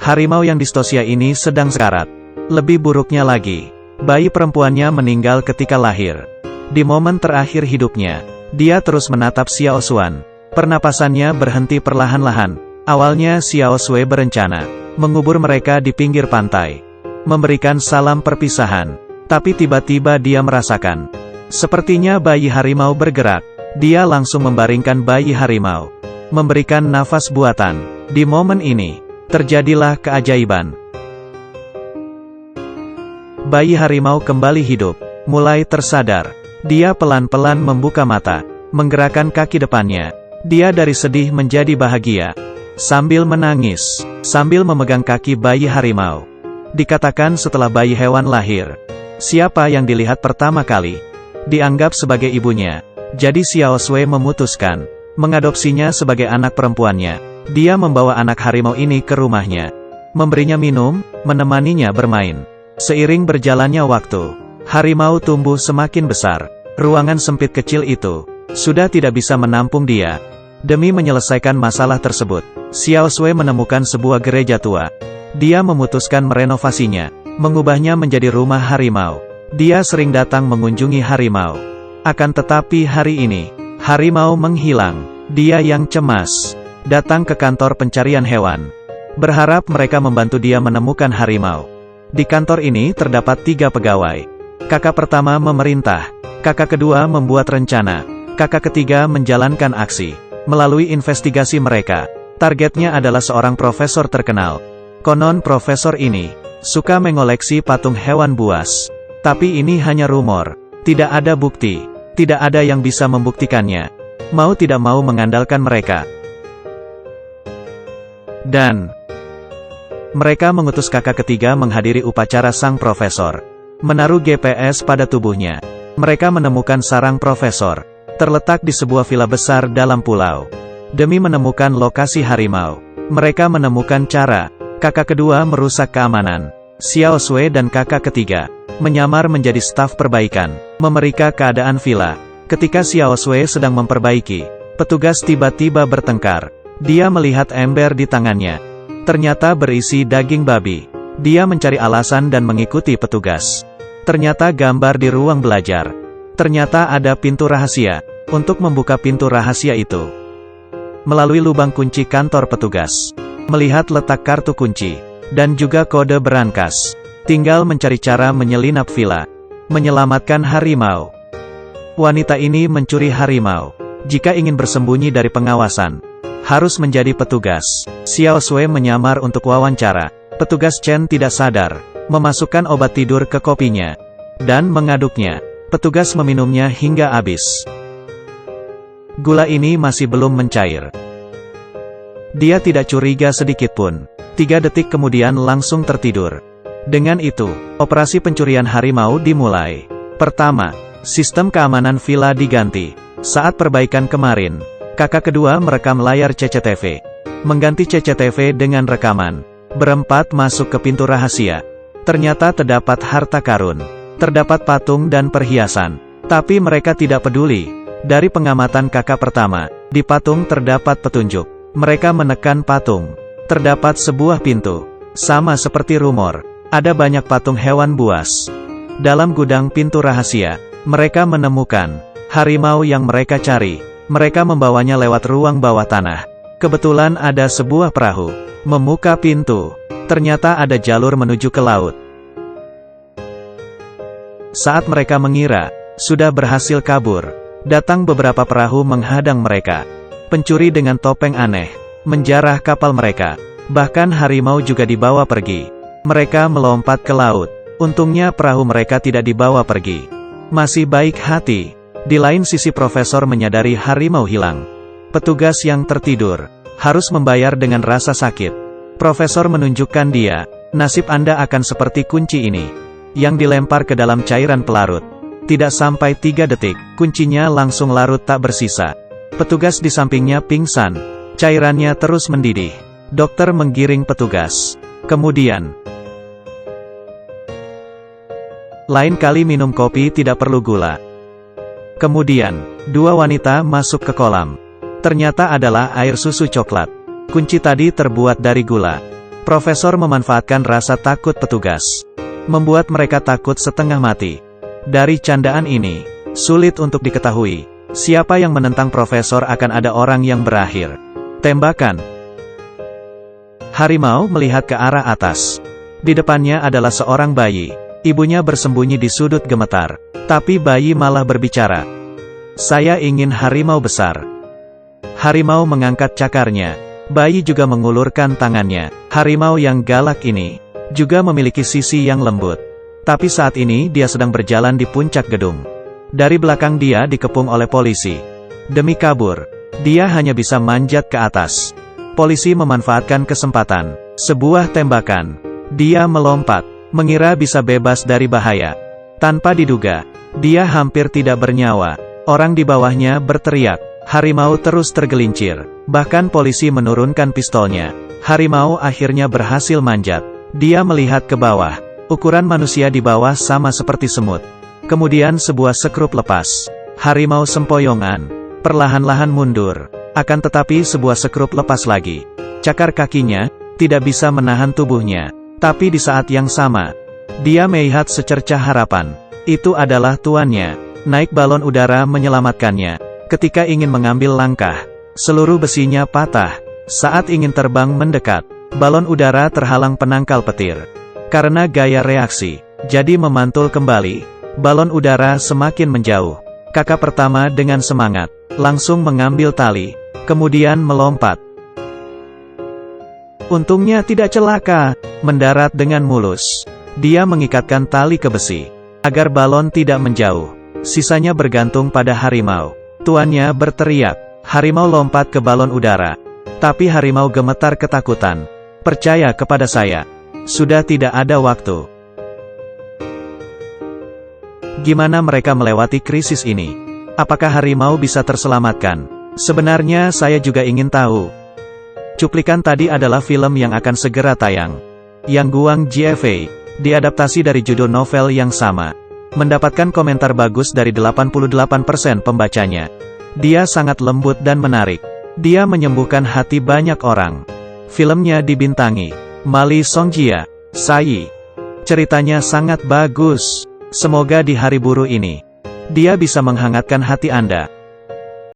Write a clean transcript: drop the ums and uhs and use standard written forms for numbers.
Harimau yang distosia ini sedang sekarat. Lebih buruknya lagi, bayi perempuannya meninggal ketika lahir. Di momen terakhir hidupnya, dia terus menatap Xiao Xuan. Pernapasannya berhenti perlahan-lahan. Awalnya Xiao Sui berencana mengubur mereka di pinggir pantai, memberikan salam perpisahan. Tapi tiba-tiba dia merasakan, sepertinya bayi harimau bergerak. Dia langsung membaringkan bayi harimau, memberikan nafas buatan. Di momen ini, terjadilah keajaiban. Bayi harimau kembali hidup, mulai tersadar. Dia pelan-pelan membuka mata, menggerakkan kaki depannya. Dia dari sedih menjadi bahagia, sambil menangis, sambil memegang kaki bayi harimau. Dikatakan setelah bayi hewan lahir, siapa yang dilihat pertama kali dianggap sebagai ibunya. Jadi Xiao Sui memutuskan mengadopsinya sebagai anak perempuannya. Dia membawa anak harimau ini ke rumahnya, memberinya minum, menemaninya bermain. Seiring berjalannya waktu, harimau tumbuh semakin besar. Ruangan sempit kecil itu sudah tidak bisa menampung dia. Demi menyelesaikan masalah tersebut, Xiao Sui menemukan sebuah gereja tua. Dia memutuskan merenovasinya, mengubahnya menjadi rumah harimau. Dia sering datang mengunjungi harimau. Akan tetapi hari ini, harimau menghilang. Dia yang cemas datang ke kantor pencarian hewan, berharap mereka membantu dia menemukan harimau. Di kantor ini terdapat 3 pegawai. Kakak pertama memerintah, kakak kedua membuat rencana, kakak ketiga menjalankan aksi. Melalui investigasi mereka, targetnya adalah seorang profesor terkenal. Konon profesor ini suka mengoleksi patung hewan buas. Tapi ini hanya rumor, tidak ada bukti, tidak ada yang bisa membuktikannya. Mau tidak mau mengandalkan mereka. Dan mereka mengutus kakak ketiga menghadiri upacara sang profesor. Menaruh GPS pada tubuhnya, mereka menemukan sarang profesor terletak di sebuah villa besar dalam pulau. Demi menemukan lokasi harimau, mereka menemukan cara. Kakak kedua merusak keamanan Xiao Sui dan kakak ketiga menyamar menjadi staf perbaikan, memeriksa keadaan villa. Ketika Xiao Sui sedang memperbaiki, petugas tiba-tiba bertengkar. Dia melihat ember di tangannya, ternyata berisi daging babi. Dia mencari alasan dan mengikuti petugas. Ternyata gambar di ruang belajar. Ternyata ada pintu rahasia. Untuk membuka pintu rahasia itu, melalui lubang kunci kantor petugas, melihat letak kartu kunci, dan juga kode berangkas. Tinggal mencari cara menyelinap villa, menyelamatkan harimau. Wanita ini mencuri harimau. Jika ingin bersembunyi dari pengawasan, harus menjadi petugas. Xiao Sui menyamar untuk wawancara. Petugas Chen tidak sadar, memasukkan obat tidur ke kopinya, dan mengaduknya. Petugas meminumnya hingga habis. Gula ini masih belum mencair. Dia tidak curiga sedikitpun. 3 detik kemudian langsung tertidur. Dengan itu, operasi pencurian harimau dimulai. Pertama, sistem keamanan villa diganti. Saat perbaikan kemarin, kakak kedua merekam layar CCTV. Mengganti CCTV dengan rekaman. Berempat masuk ke pintu rahasia. Ternyata terdapat harta karun. Terdapat patung dan perhiasan. Tapi mereka tidak peduli. Dari pengamatan kakak pertama, di patung terdapat petunjuk. Mereka menekan patung. Terdapat sebuah pintu. Sama seperti rumor, ada banyak patung hewan buas. Dalam gudang pintu rahasia, mereka menemukan harimau yang mereka cari. Mereka membawanya lewat ruang bawah tanah. Kebetulan ada sebuah perahu. Membuka pintu, ternyata ada jalur menuju ke laut. Saat mereka mengira sudah berhasil kabur, datang beberapa perahu menghadang mereka. Pencuri dengan topeng aneh menjarah kapal mereka. Bahkan harimau juga dibawa pergi. Mereka melompat ke laut. Untungnya perahu mereka tidak dibawa pergi. Masih baik hati. Di lain sisi profesor menyadari harimau hilang. Petugas yang tertidur harus membayar dengan rasa sakit. Profesor menunjukkan dia, nasib Anda akan seperti kunci ini, yang dilempar ke dalam cairan pelarut. Tidak sampai 3 detik, kuncinya langsung larut tak bersisa. Petugas di sampingnya pingsan. Cairannya terus mendidih. Dokter menggiring petugas. Kemudian, lain kali minum kopi tidak perlu gula. Kemudian, 2 wanita masuk ke kolam. Ternyata adalah air susu coklat. Kunci tadi terbuat dari gula. Profesor memanfaatkan rasa takut petugas, membuat mereka takut setengah mati. Dari candaan ini, sulit untuk diketahui, siapa yang menentang profesor akan ada orang yang berakhir. Tembakan. Harimau melihat ke arah atas. Di depannya adalah seorang bayi. Ibunya bersembunyi di sudut gemetar. Tapi bayi malah berbicara. Saya ingin harimau besar. Harimau mengangkat cakarnya. Bayi juga mengulurkan tangannya. Harimau yang galak ini juga memiliki sisi yang lembut. Tapi saat ini dia sedang berjalan di puncak gedung. Dari belakang dia dikepung oleh polisi. Demi kabur, dia hanya bisa manjat ke atas. Polisi memanfaatkan kesempatan. Sebuah tembakan. Dia melompat, mengira bisa bebas dari bahaya. Tanpa diduga, dia hampir tidak bernyawa. Orang di bawahnya berteriak. Harimau terus tergelincir. Bahkan polisi menurunkan pistolnya. Harimau akhirnya berhasil manjat. Dia melihat ke bawah. Ukuran manusia di bawah sama seperti semut. Kemudian sebuah sekrup lepas. Harimau sempoyongan. Perlahan-lahan mundur. Akan tetapi sebuah sekrup lepas lagi. Cakar kakinya tidak bisa menahan tubuhnya. Tapi di saat yang sama, dia melihat secercah harapan. Itu adalah tuannya. Naik balon udara menyelamatkannya. Ketika ingin mengambil langkah, seluruh besinya patah. Saat ingin terbang mendekat, balon udara terhalang penangkal petir. Karena gaya reaksi, jadi memantul kembali. Balon udara semakin menjauh. Kakak pertama dengan semangat, langsung mengambil tali, kemudian melompat. Untungnya tidak celaka, mendarat dengan mulus. Dia mengikatkan tali ke besi, agar balon tidak menjauh. Sisanya bergantung pada harimau. Tuannya berteriak. Harimau lompat ke balon udara. Tapi harimau gemetar ketakutan. Percaya kepada saya. Sudah tidak ada waktu. Gimana mereka melewati krisis ini? Apakah harimau bisa terselamatkan? Sebenarnya saya juga ingin tahu. Cuplikan tadi adalah film yang akan segera tayang. Yang Guang Jiefei, diadaptasi dari judul novel yang sama. Mendapatkan komentar bagus dari 88% pembacanya. Dia sangat lembut dan menarik. Dia menyembuhkan hati banyak orang. Filmnya dibintangi Ma Li Songjia, Sai. Ceritanya sangat bagus. Semoga di hari buruh ini, dia bisa menghangatkan hati Anda.